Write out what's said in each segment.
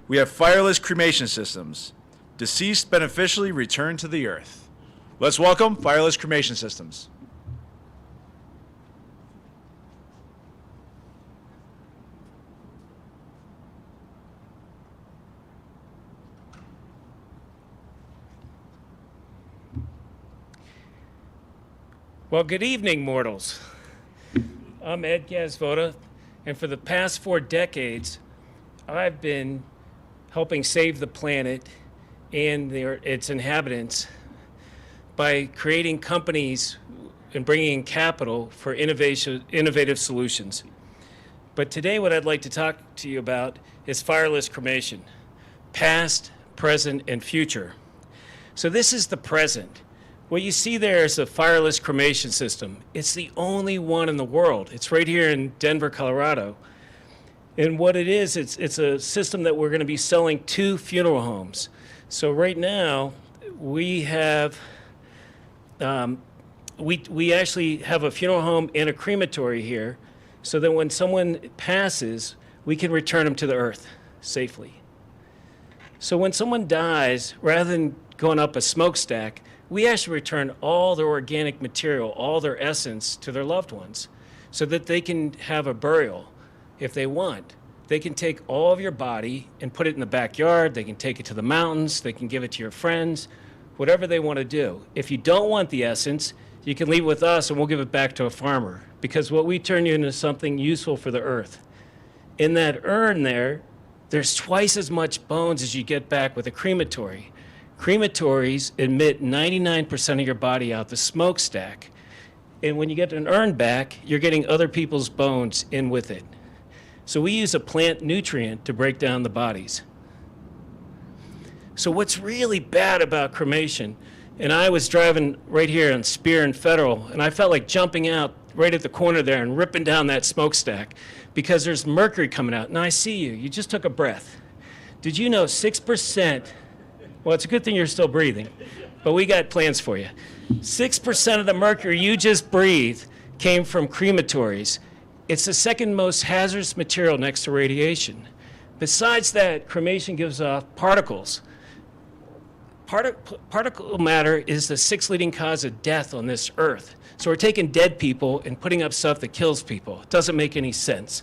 We have fireless cremation systems. Deceased beneficially returned to the earth. Let's welcome Fireless Cremation Systems. Well, good evening, mortals. I'm Ed Gazvoda, and for the past 4 decades, I've been helping save the planet and its inhabitants by creating companies and bringing in capital for innovative solutions. But today, what I'd like to talk to you about is fireless cremation, past, present, and future. So this is the present. What you see there is a fireless cremation system. It's the only one in the world. It's right here in Denver, Colorado. And what it is, it's a system that we're going to be selling to funeral homes. So right now, we have, we actually have a funeral home and a crematory here, so that when someone passes, we can return them to the earth safely. So when someone dies, rather than going up a smokestack, we actually return all their organic material, all their essence to their loved ones so that they can have a burial if they want. They can take all of your body and put it in the backyard. They can take it to the mountains. They can give it to your friends, whatever they want to do. If you don't want the essence, you can leave it with us and we'll give it back to a farmer, because what we turn you into something useful for the earth. In that urn there's twice as much bones as you get back with a crematory. Crematories emit 99% of your body out the smokestack. And when you get an urn back, you're getting other people's bones in with it. So we use a plant nutrient to break down the bodies. So what's really bad about cremation, and I was driving right here on Spear and Federal, and I felt like jumping out right at the corner there and ripping down that smokestack because there's mercury coming out. And I see you. You just took a breath. Did you know 6%? Well, it's a good thing you're still breathing, but we got plans for you. 6% of the mercury you just breathed came from crematories. It's the second most hazardous material next to radiation. Besides that, cremation gives off particles. Particle matter is the 6th leading cause of death on this earth. So we're taking dead people and putting up stuff that kills people. It doesn't make any sense.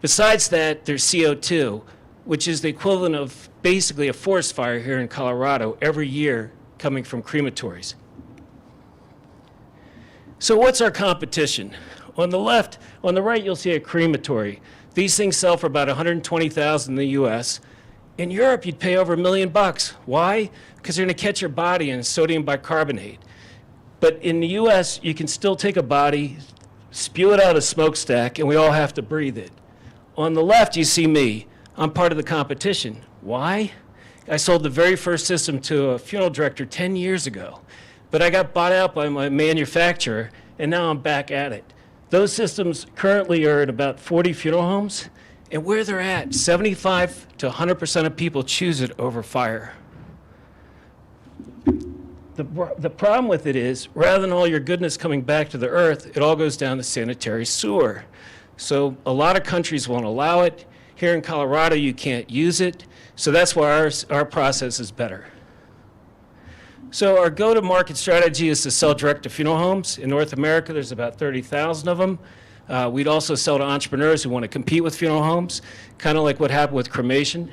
Besides that, there's CO2, which is the equivalent of basically a forest fire here in Colorado every year coming from crematories. So what's our competition? On the left, on the right, you'll see a crematory. These things sell for about $120,000 in the US. In Europe, you'd pay over $1 million. Why? Because they're gonna catch your body in sodium bicarbonate. But in the US, you can still take a body, spew it out a smokestack, and we all have to breathe it. On the left, you see me. I'm part of the competition. Why? I sold the very first system to a funeral director 10 years ago, but I got bought out by my manufacturer, and now I'm back at it. Those systems currently are at about 40 funeral homes, and where they're at, 75 to 100% of people choose it over fire. The problem with it is, rather than all your goodness coming back to the earth, it all goes down the sanitary sewer. So a lot of countries won't allow it. Here in Colorado, you can't use it, so that's why our process is better. So our go-to-market strategy is to sell direct to funeral homes. In North America, there's about 30,000 of them. We'd also sell to entrepreneurs who want to compete with funeral homes, kind of like what happened with cremation.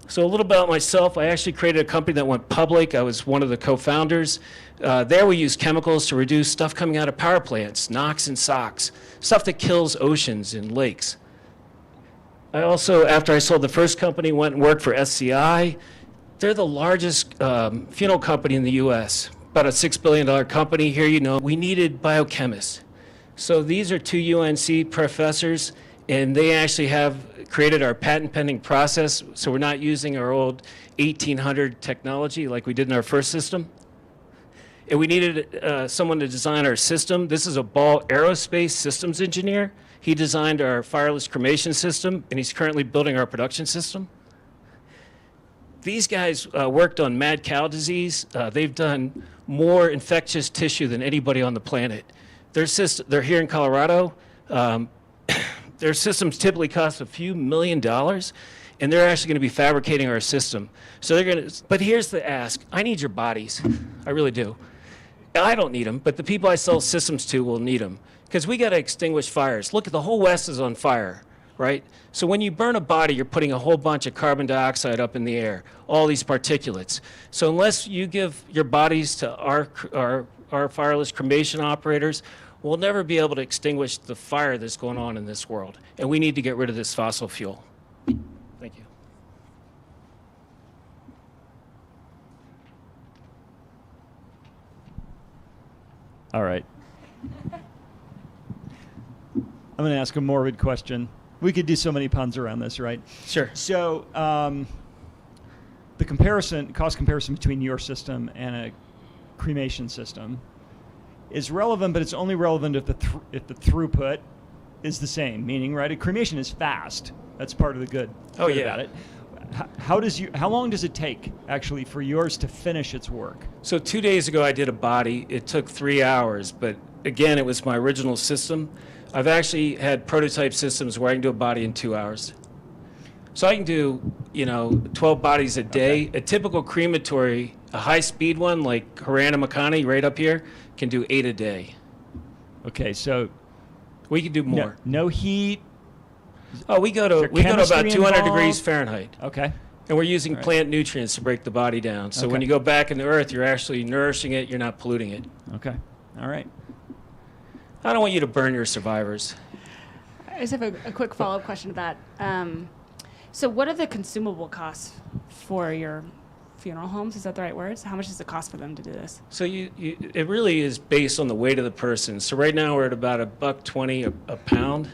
So a little about myself. I actually created a company that went public. I was one of the co-founders. There we use chemicals to reduce stuff coming out of power plants, NOx and SOx, stuff that kills oceans and lakes. I also, after I sold the first company, went and worked for SCI. They're the largest funeral company in the US, about a $6 billion company. Here, you know, we needed biochemists. So these are 2 UNC professors, and they actually have created our patent pending process, so we're not using our old 1800 technology like we did in our first system. And we needed someone to design our system. This is a Ball Aerospace systems engineer. He designed our fireless cremation system, and he's currently building our production system. These guys worked on mad cow disease. They've done more infectious tissue than anybody on the planet. They're here in Colorado. Their systems typically cost a few $1 million, and they're actually going to be fabricating our system. So they're going to, but here's the ask. I need your bodies. I really do. I don't need them, but the people I sell systems to will need them, because we got to extinguish fires. Look, the whole West is on fire, right? So when you burn a body, you're putting a whole bunch of carbon dioxide up in the air, all these particulates. So unless you give your bodies to our fireless cremation operators, we'll never be able to extinguish the fire that's going on in this world. And we need to get rid of this fossil fuel. Thank you. All right. I'm going to ask a morbid question. We could do so many puns around this, right? Sure. So the cost comparison between your system and a cremation system is relevant, but it's only relevant if the throughput is the same. Meaning, right? A cremation is fast. That's part of the good about it. How long does it take actually for yours to finish its work? So 2 days ago, I did a body. It took 3 hours, but again, it was my original system. I've actually had prototype systems where I can do a body in 2 hours. So I can do, 12 bodies a day. Okay. A typical crematory, a high-speed one like Harana Makani right up here, can do 8 a day. Okay, so we can do more. No heat. Oh, we go to about 200 degrees Fahrenheit. Okay. And we're using plant nutrients to break the body down. So when you go back in the earth, you're actually nourishing it. You're not polluting it. Okay. All right. I don't want you to burn your survivors. I just have a quick follow-up question to that. So what are the consumable costs for your funeral homes? Is that the right words? How much does it cost for them to do this? So it really is based on the weight of the person. So right now we're at about $1.20 a pound.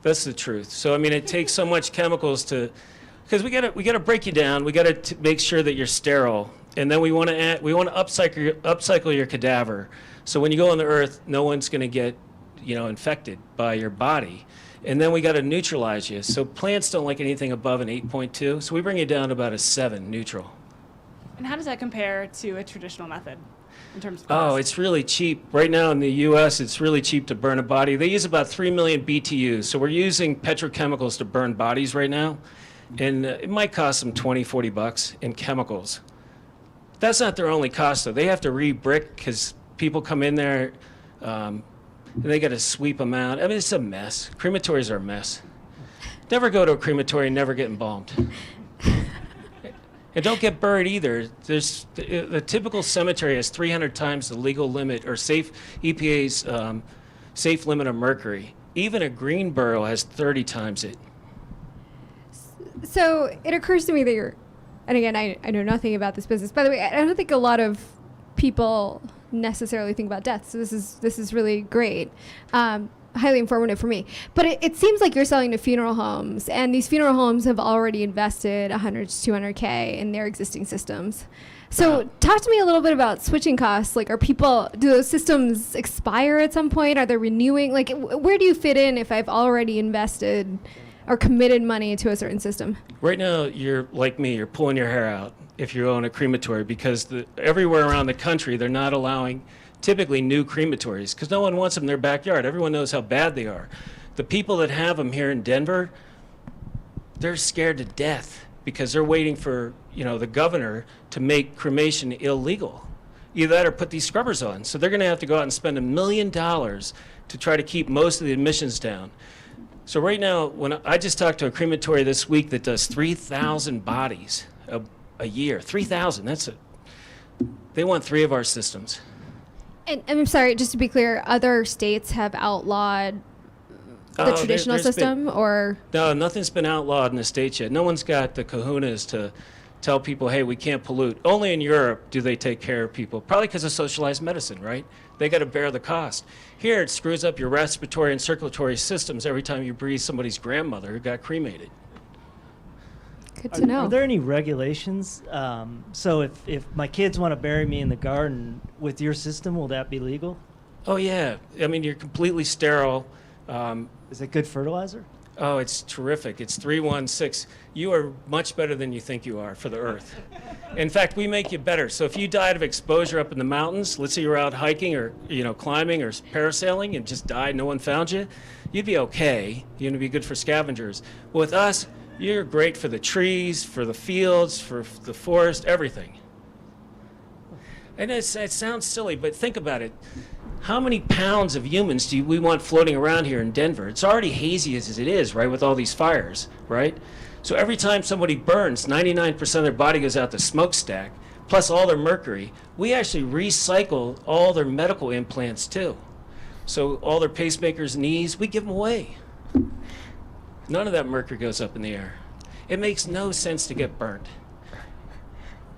That's the truth. So I mean, it takes so much chemicals because we gotta break you down. We gotta make sure that you're sterile, and then we want to upcycle your cadaver. So when you go on the earth, no one's going to get, infected by your body. And then we got to neutralize you. So plants don't like anything above an 8.2. So we bring you down to about a 7 neutral. And how does that compare to a traditional method in terms of cost? Oh, it's really cheap. Right now in the U.S., it's really cheap to burn a body. They use about 3 million BTUs. So we're using petrochemicals to burn bodies right now. And it might cost them $20-40 in chemicals. That's not their only cost, though. They have to re-brick because people come in there, and they got to sweep them out. I mean, it's a mess. Crematories are a mess. Never go to a crematory and never get embalmed. And don't get buried either. The typical cemetery has 300 times the legal limit or EPA's safe limit of mercury. Even a green burial has 30 times it. So it occurs to me that you're, and again, I know nothing about this business. By the way, I don't think a lot of people necessarily think about death. So this is really great. Highly informative for me. But it seems like you're selling to funeral homes, and these funeral homes have already invested 100 to 200K in their existing systems. So talk to me a little bit about switching costs. Like, do those systems expire at some point? Are they renewing? Like, where do you fit in if I've already invested or committed money to a certain system? Right now, you're like me, you're pulling your hair out if you own a crematory, because everywhere around the country, they're not allowing typically new crematories because no one wants them in their backyard. Everyone knows how bad they are. The people that have them here in Denver, they're scared to death because they're waiting for, the governor to make cremation illegal. Either that or put these scrubbers on. So they're going to have to go out and spend $1 million to try to keep most of the emissions down. So right now, when I just talked to a crematory this week that does 3,000 bodies a year. 3,000, they want 3 of our systems. And I'm sorry, just to be clear, other states have outlawed the traditional system, or? No, nothing's been outlawed in the states yet. No one's got the kahunas to tell people, hey, we can't pollute. Only in Europe do they take care of people, probably because of socialized medicine, right? They got to bear the cost. Here, it screws up your respiratory and circulatory systems every time you breathe somebody's grandmother who got cremated. Good to know. Are there any regulations? So if my kids want to bury me in the garden with your system, will that be legal? Oh, yeah. I mean, you're completely sterile. Is it good fertilizer? Oh, it's terrific. It's 316. You are much better than you think you are for the earth. In fact, we make you better. So if you died of exposure up in the mountains, let's say you were out hiking or climbing or parasailing and just died, no one found you, you'd be okay. You're going to be good for scavengers. With us, You're great for the trees, for the fields, for the forest, everything. And it sounds silly, but think about it. How many pounds of humans do we want floating around here in Denver? It's already hazy as it is, right, with all these fires, right? So every time somebody burns, 99% of their body goes out the smokestack, plus all their mercury. We actually recycle all their medical implants too. So all their pacemakers, knees, we give them away. None of that mercury goes up in the air. It makes no sense to get burnt.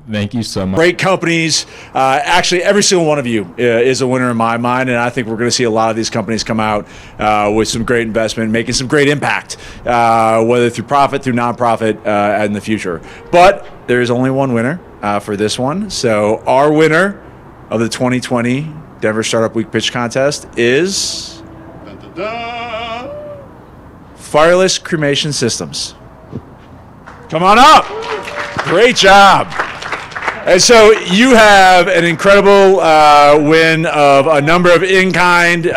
Thank you so much. Great companies. Actually, every single one of you is a winner in my mind, and I think we're going to see a lot of these companies come out with some great investment, making some great impact, whether through profit, through nonprofit, in the future. But there is only one winner for this one. So our winner of the 2020 Denver Startup Week Pitch Contest is Fireless Cremation Systems. Come on up. Great job. And so you have an incredible win of a number of in-kind